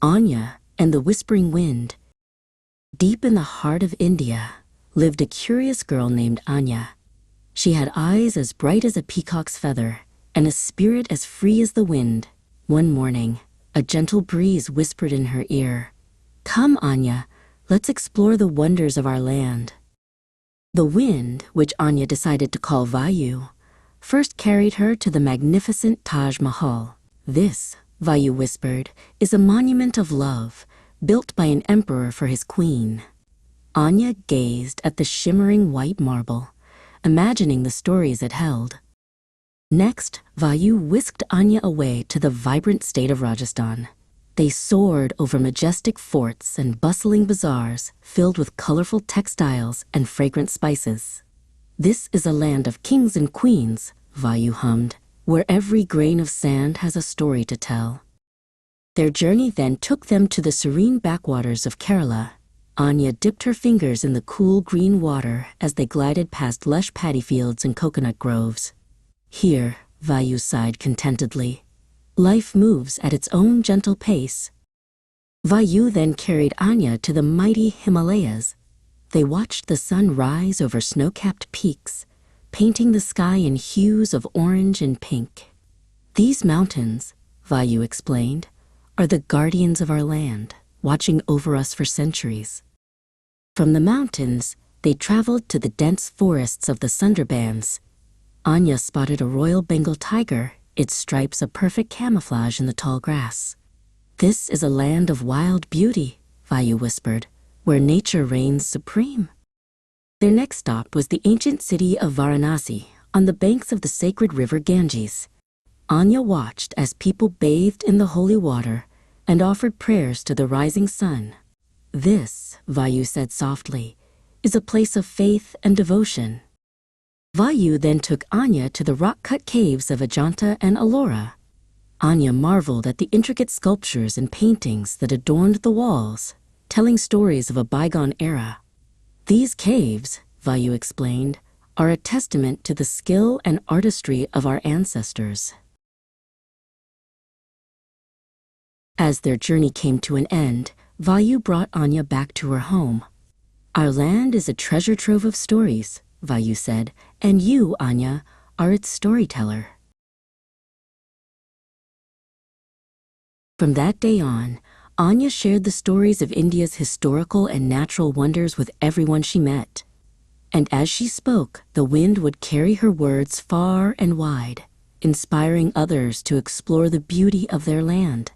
Anya and the Whispering Wind. Deep in the heart of India lived a curious girl named Anya. She had eyes as bright as a peacock's feather and a spirit as free as the wind. One morning, a gentle breeze whispered in her ear, "Come, Anya, let's explore the wonders of our land." The wind, which Anya decided to call Vayu, first carried her to the magnificent Taj Mahal. "This," Vayu whispered, "is a monument of love, built by an emperor for his queen." Anya gazed at the shimmering white marble, imagining the stories it held. Next, Vayu whisked Anya away to the vibrant state of Rajasthan. They soared over majestic forts and bustling bazaars filled with colorful textiles and fragrant spices. "This is a land of kings and queens," Vayu hummed, "where every grain of sand has a story to tell." Their journey then took them to the serene backwaters of Kerala. Anya dipped her fingers in the cool green water as they glided past lush paddy fields and coconut groves. "Here," Vayu sighed contentedly, "life moves at its own gentle pace." Vayu then carried Anya to the mighty Himalayas. They watched the sun rise over snow-capped peaks, painting the sky in hues of orange and pink. "These mountains," Vayu explained, "are the guardians of our land, watching over us for centuries." From the mountains, they traveled to the dense forests of the Sundarbans. Anya spotted a royal Bengal tiger, its stripes a perfect camouflage in the tall grass. "This is a land of wild beauty," Vayu whispered, "where nature reigns supreme." Their next stop was the ancient city of Varanasi, on the banks of the sacred river Ganges. Anya watched as people bathed in the holy water and offered prayers to the rising sun. "This," Vayu said softly, "is a place of faith and devotion." Vayu then took Anya to the rock-cut caves of Ajanta and Ellora. Anya marveled at the intricate sculptures and paintings that adorned the walls, telling stories of a bygone era. "These caves," Vayu explained, "are a testament to the skill and artistry of our ancestors." As their journey came to an end, Vayu brought Anya back to her home. "Our land is a treasure trove of stories," Vayu said, "and you, Anya, are its storyteller." From that day on, Anya shared the stories of India's historical and natural wonders with everyone she met. And as she spoke, the wind would carry her words far and wide, inspiring others to explore the beauty of their land.